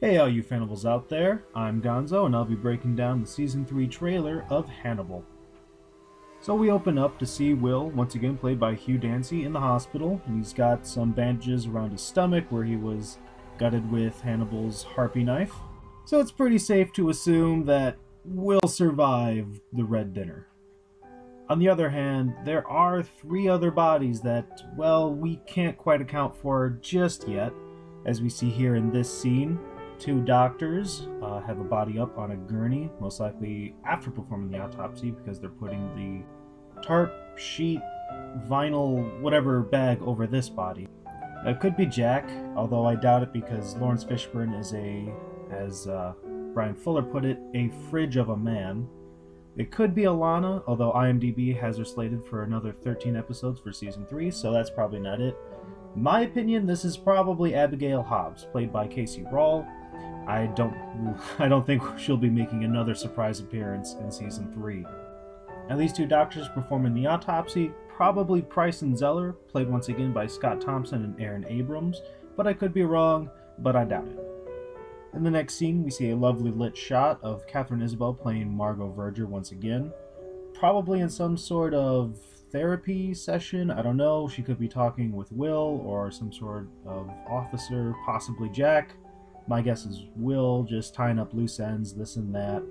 Hey all you Fannibals out there, I'm Gonzo and I'll be breaking down the Season 3 trailer of Hannibal. So we open up to see Will, once again played by Hugh Dancy, in the hospital, and he's got some bandages around his stomach where he was gutted with Hannibal's harpy knife. So it's pretty safe to assume that Will survive the Red Dinner. On the other hand, there are 3 other bodies that, well, we can't quite account for just yet, as we see here in this scene. 2 doctors have a body up on a gurney, most likely after performing the autopsy because they're putting the tarp, sheet, vinyl, whatever bag over this body. It could be Jack, although I doubt it because Lawrence Fishburne is as Brian Fuller put it, a fridge of a man. It could be Alana, although IMDb has her slated for another 13 episodes for Season 3, so that's probably not it. In my opinion, this is probably Abigail Hobbs, played by Casey Rawle. I don't think she'll be making another surprise appearance in Season 3. Now these 2 doctors performing the autopsy, probably Price and Zeller, played once again by Scott Thompson and Aaron Abrams, but I could be wrong, but I doubt it. In the next scene, we see a lovely lit shot of Katharine Isabelle playing Margot Verger once again, probably in some sort of therapy session. I don't know, she could be talking with Will or some sort of officer, possibly Jack. My guess is Will, just tying up loose ends, this and that.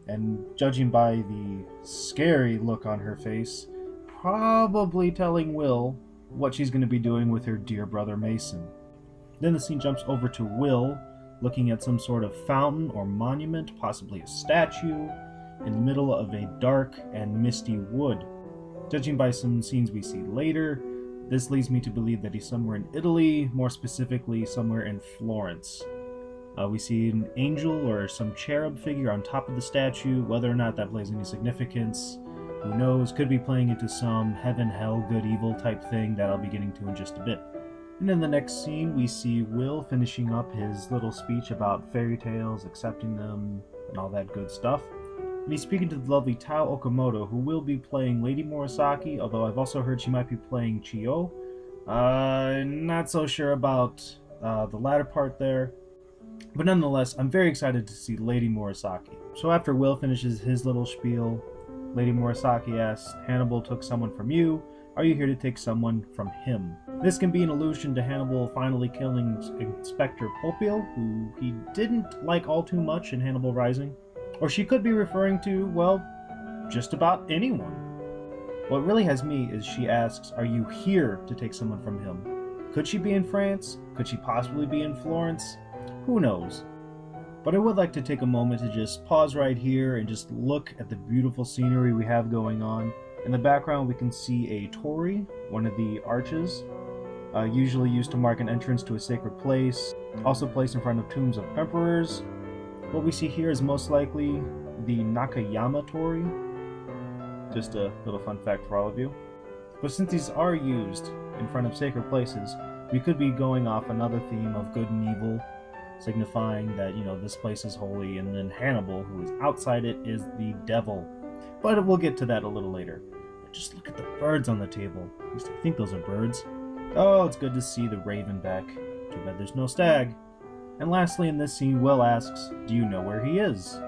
And judging by the scary look on her face, probably telling Will what she's going to be doing with her dear brother Mason. Then the scene jumps over to Will, looking at some sort of fountain or monument, possibly a statue, in the middle of a dark and misty wood. Judging by some scenes we see later, this leads me to believe that he's somewhere in Italy, more specifically somewhere in Florence. We see an angel or some cherub figure on top of the statue. Whether or not that plays any significance, who knows? Could be playing into some heaven, hell, good, evil type thing that I'll be getting to in just a bit. And in the next scene, we see Will finishing up his little speech about fairy tales, accepting them, and all that good stuff. And he's speaking to the lovely Tao Okamoto, who will be playing Lady Murasaki, although I've also heard she might be playing Chiyo. Not so sure about the latter part there. But nonetheless, I'm very excited to see Lady Murasaki. So after Will finishes his little spiel, Lady Murasaki asks, Hannibal took someone from you. Are you here to take someone from him? This can be an allusion to Hannibal finally killing Inspector Popiel, who he didn't like all too much in Hannibal Rising. Or she could be referring to, well, just about anyone. What really has me is she asks, are you here to take someone from him? Could she be in France? Could she possibly be in Florence? Who knows? But I would like to take a moment to just pause right here and just look at the beautiful scenery we have going on. In the background we can see a torii, one of the arches, usually used to mark an entrance to a sacred place, also placed in front of tombs of emperors. What we see here is most likely the Nakayama torii. Just a little fun fact for all of you. But since these are used in front of sacred places, we could be going off another theme of good and evil, signifying that, this place is holy, and then Hannibal, who is outside it, is the devil. But we'll get to that a little later. But just look at the birds on the table. At least I think those are birds. Oh, it's good to see the raven back. Too bad there's no stag. And lastly, in this scene, Will asks, do you know where he is?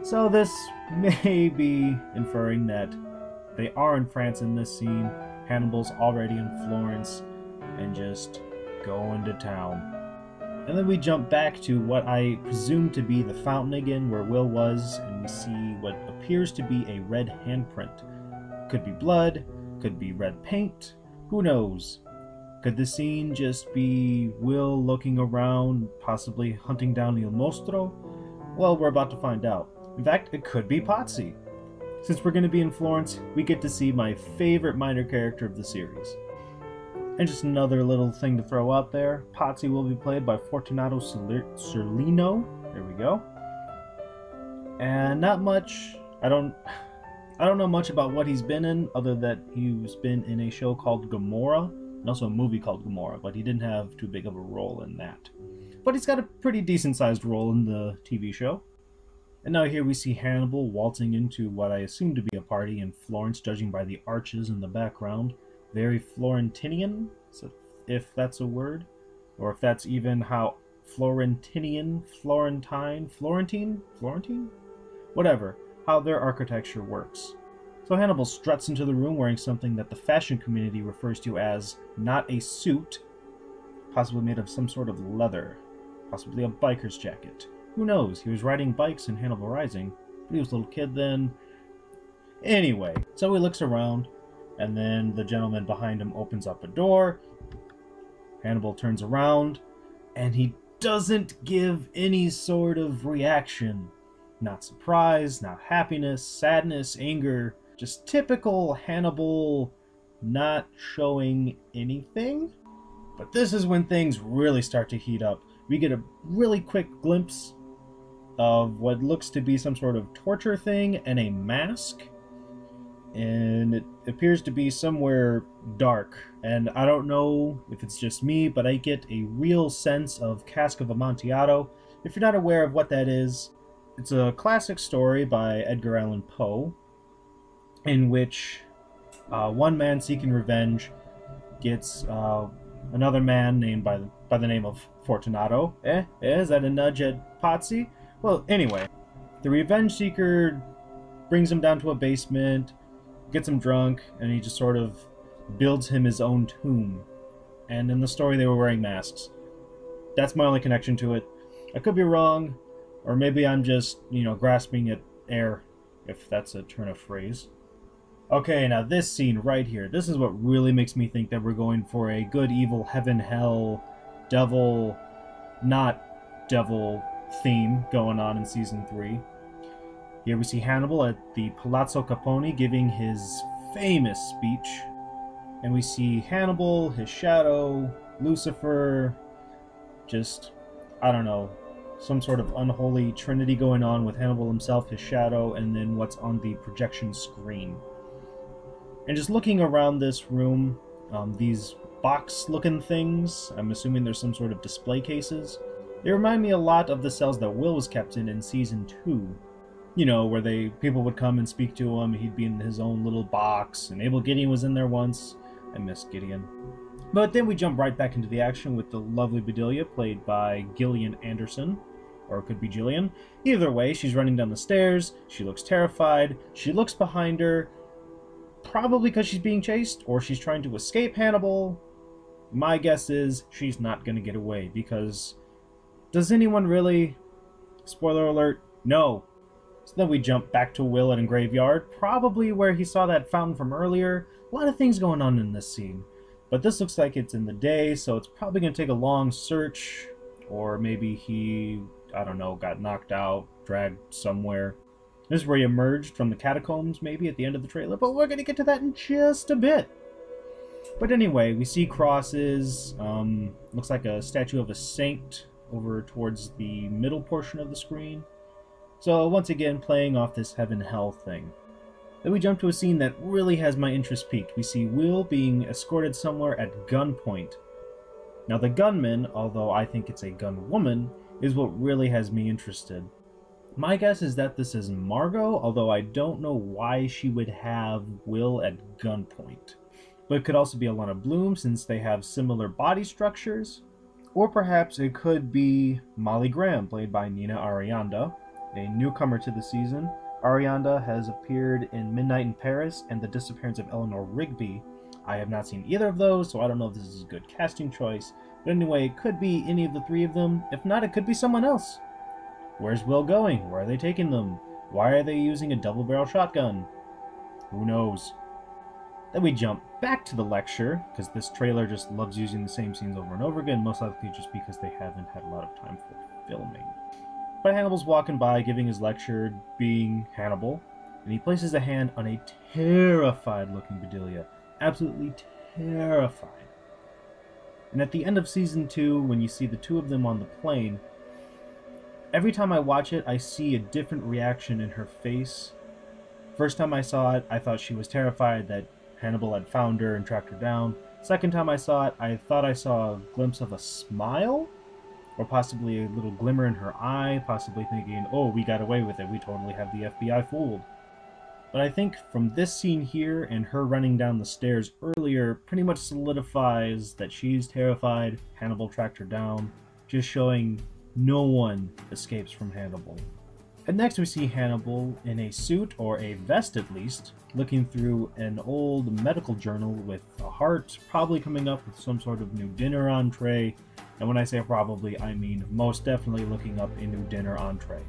So this may be inferring that they are in France in this scene. Hannibal's already in Florence and just going to town. And then we jump back to what I presume to be the fountain again, where Will was, and we see what appears to be a red handprint. Could be blood, could be red paint, who knows? Could the scene just be Will looking around, possibly hunting down Il Mostro? Well, we're about to find out. In fact, it could be Pazzi. Since we're going to be in Florence, we get to see my favorite minor character of the series. And just another little thing to throw out there, Pazzi will be played by Fortunato Cerlino. There we go. And not much, I don't know much about what he's been in, other than he's been in a show called Gomorrah, and also a movie called Gomorrah, but he didn't have too big of a role in that. But he's got a pretty decent-sized role in the TV show. And now here we see Hannibal waltzing into what I assume to be a party in Florence, judging by the arches in the background. Very Florentinian, so if that's a word, or if that's even how Florentine? Whatever, how their architecture works. So Hannibal struts into the room wearing something that the fashion community refers to as not a suit, possibly made of some sort of leather, possibly a biker's jacket. Who knows? He was riding bikes in Hannibal Rising, but he was a little kid then. Anyway, so he looks around, and then the gentleman behind him opens up a door. Hannibal turns around, and he doesn't give any sort of reaction. Not surprise, not happiness, sadness, anger. Just typical Hannibal not showing anything. But this is when things really start to heat up. We get a really quick glimpse of what looks to be some sort of torture thing and a mask. And it appears to be somewhere dark. And I don't know if it's just me, but I get a real sense of Cask of Amontillado. If you're not aware of what that is, it's a classic story by Edgar Allan Poe, in which one man seeking revenge gets another man named by the name of Fortunato. Is that a nudge at Potsy? Well, anyway, the revenge seeker brings him down to a basement, gets him drunk, and he just sort of builds him his own tomb. And in the story, they were wearing masks. That's my only connection to it. I could be wrong, or maybe I'm just, grasping at air, if that's a turn of phrase. Okay, now this scene right here, this is what really makes me think that we're going for a good, evil, heaven, hell, devil, not devil theme going on in Season 3. Here we see Hannibal at the Palazzo Capone giving his famous speech. And we see Hannibal, his shadow, Lucifer, just, I don't know, some sort of unholy trinity going on with Hannibal himself, his shadow, and then what's on the projection screen. And just looking around this room, these box-looking things, I'm assuming there's some sort of display cases, they remind me a lot of the cells that Will was kept in Season 2. Where people would come and speak to him, he'd be in his own little box, and Abel Gideon was in there once. I miss Gideon. But then we jump right back into the action with the lovely Bedelia, played by Gillian Anderson. Or it could be Jillian. Either way, she's running down the stairs, she looks terrified, she looks behind her, probably because she's being chased, or she's trying to escape Hannibal. My guess is she's not going to get away, because does anyone really? Spoiler alert, no. So then we jump back to Will at a graveyard, probably where he saw that fountain from earlier. A lot of things going on in this scene. But this looks like it's in the day, so it's probably going to take a long search, or maybe he, I don't know, got knocked out, dragged somewhere. This is where he emerged from the catacombs, maybe, at the end of the trailer, but we're going to get to that in just a bit. But anyway, we see crosses, looks like a statue of a saint over towards the middle portion of the screen. So once again, playing off this heaven-hell thing. Then we jump to a scene that really has my interest piqued. We see Will being escorted somewhere at gunpoint. Now the gunman, although I think it's a gunwoman, is what really has me interested. My guess is that this is Margot, although I don't know why she would have Will at gunpoint. But it could also be Alana Bloom, since they have similar body structures. Or perhaps it could be Molly Graham, played by Nina Arianda, a newcomer to the season. Arianda has appeared in Midnight in Paris and The Disappearance of Eleanor Rigby. I have not seen either of those, so I don't know if this is a good casting choice. But anyway, it could be any of the three of them. If not, it could be someone else. Where's Will going? Where are they taking them? Why are they using a double-barrel shotgun? Who knows? Then we jump back to the lecture, because this trailer just loves using the same scenes over and over again, most likely just because they haven't had a lot of time for filming. But Hannibal's walking by, giving his lecture, being Hannibal, and he places a hand on a terrified-looking Bedelia. Absolutely terrified. And at the end of Season 2, when you see the two of them on the plane, every time I watch it, I see a different reaction in her face. First time I saw it, I thought she was terrified that Hannibal had found her and tracked her down. Second time I saw it, I thought I saw a glimpse of a smile, or possibly a little glimmer in her eye, possibly thinking, oh, we got away with it, we totally have the FBI fooled. But I think from this scene here and her running down the stairs earlier pretty much solidifies that she's terrified, Hannibal tracked her down. just showing no one escapes from Hannibal. And next we see Hannibal in a suit, or a vest at least, looking through an old medical journal with a heart, probably coming up with some sort of new dinner entree. And when I say probably, I mean most definitely looking up a new dinner entree.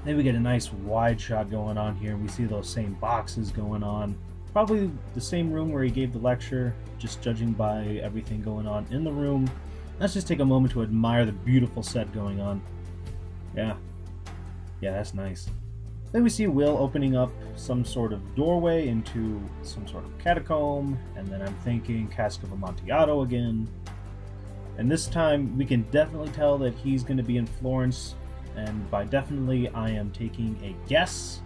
Then we get a nice wide shot going on here. We see those same boxes going on. Probably the same room where he gave the lecture, just judging by everything going on in the room. Let's just take a moment to admire the beautiful set going on. Yeah, that's nice. Then we see Will opening up some sort of doorway into some sort of catacomb, and then I'm thinking Cask of Amontillado again. And this time we can definitely tell that he's going to be in Florence, and by definitely I am taking a guess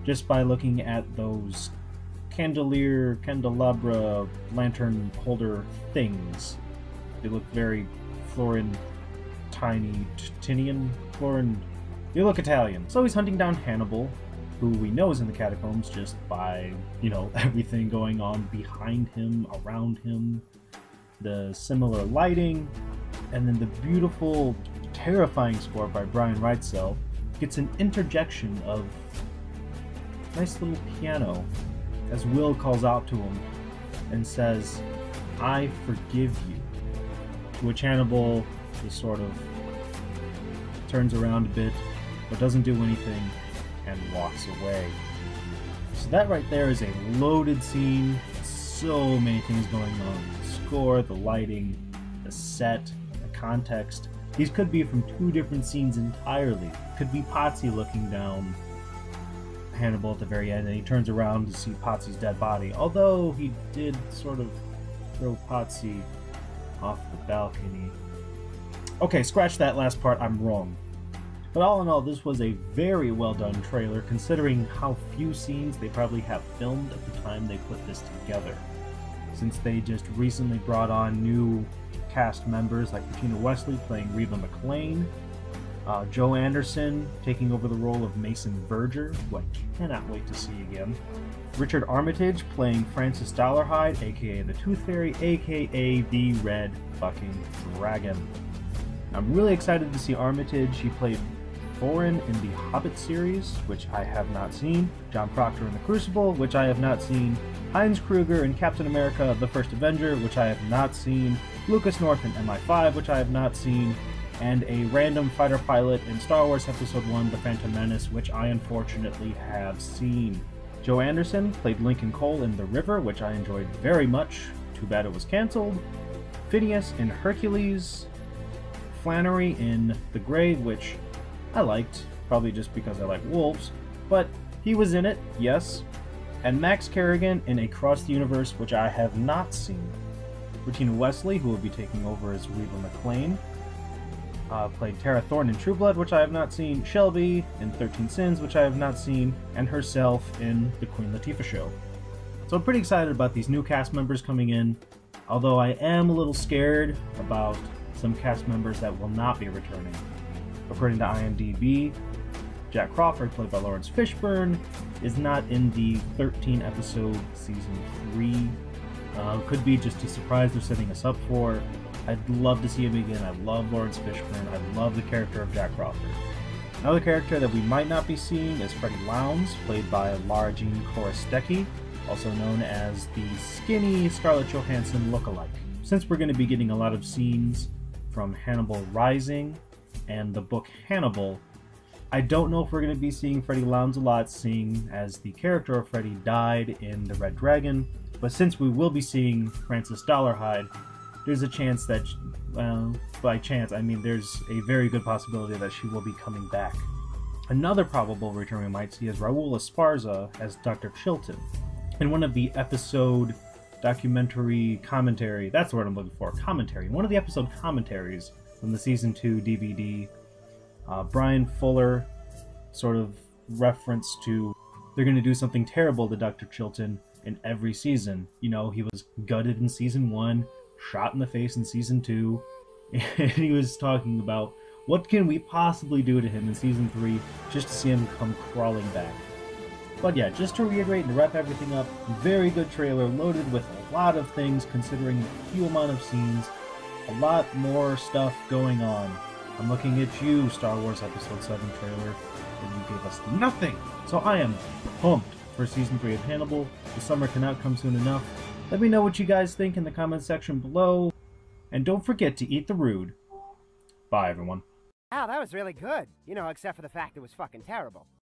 just by looking at those candelabra, lantern holder things. They look very Florentinian. They look Italian. So he's hunting down Hannibal, who we know is in the catacombs just by, everything going on behind him, around him, the similar lighting, and then the beautiful, terrifying score by Brian Reitzel gets an interjection of nice little piano as Will calls out to him and says, "I forgive you," to which Hannibal just sort of turns around a bit, but doesn't do anything, and walks away. So that right there is a loaded scene. So many things going on. The score, the lighting, the set, the context. These could be from two different scenes entirely. Could be Potsy looking down Hannibal at the very end, and he turns around to see Potsy's dead body. Although he did sort of throw Potsy off the balcony. Okay, scratch that last part, I'm wrong. But all in all, this was a very well done trailer, considering how few scenes they probably have filmed at the time they put this together. Since they just recently brought on new cast members like Bettina Wesley playing Reba McClane, Joe Anderson taking over the role of Mason Verger, who I cannot wait to see again, Richard Armitage playing Francis Dollarhide, aka the Tooth Fairy, aka the Red fucking Dragon. I'm really excited to see Armitage. He played Thorin in the Hobbit series, which I have not seen, John Proctor in The Crucible, which I have not seen, Heinz Kruger in Captain America The First Avenger, which I have not seen, Lucas North in MI5, which I have not seen, and a random fighter pilot in Star Wars Episode 1 The Phantom Menace, which I unfortunately have seen. Joe Anderson played Lincoln Cole in The River, which I enjoyed very much, too bad it was cancelled, Phineas in Hercules, Flannery in The Grave, which I liked, probably just because I like wolves, but he was in it, yes. And Max Kerrigan in Across the Universe, which I have not seen. Bettina Wesley, who will be taking over as Reba McClane, played Tara Thornton in True Blood, which I have not seen, Shelby in 13 Sins, which I have not seen, and herself in The Queen Latifah Show. So I'm pretty excited about these new cast members coming in, although I am a little scared about some cast members that will not be returning. According to IMDb, Jack Crawford, played by Lawrence Fishburne, is not in the 13-episode Season 3. Could be just a surprise they're setting us up for. I'd love to see him again. I love Lawrence Fishburne. I love the character of Jack Crawford. Another character that we might not be seeing is Freddie Lounds, played by Lara Jean Korostecki, also known as the skinny Scarlett Johansson lookalike. Since we're going to be getting a lot of scenes from Hannibal Rising and the book Hannibal, I don't know if we're going to be seeing Freddie Lounds a lot, seeing as the character of Freddie died in The Red Dragon, but since we will be seeing Francis Dollarhide, there's a chance that, well, by chance, I mean there's a very good possibility that she will be coming back. Another probable return we might see is Raul Esparza as Dr. Chilton. In one of the episode documentary commentary, that's the word I'm looking for, commentary. In one of the episode commentaries from the Season 2 DVD, Brian Fuller sort of referenced to they're going to do something terrible to Dr. Chilton in every season. You know, he was gutted in Season 1, shot in the face in Season 2, and he was talking about what can we possibly do to him in Season 3 just to see him come crawling back. But yeah, just to reiterate and wrap everything up, very good trailer, loaded with a lot of things considering the few amount of scenes. a lot more stuff going on. I'm looking at you, Star Wars Episode 7 trailer, and you gave us nothing! So I am pumped for Season 3 of Hannibal. The summer cannot come soon enough. Let me know what you guys think in the comment section below. And don't forget to eat the rude. Bye, everyone. Wow, that was really good. You know, except for the fact it was fucking terrible.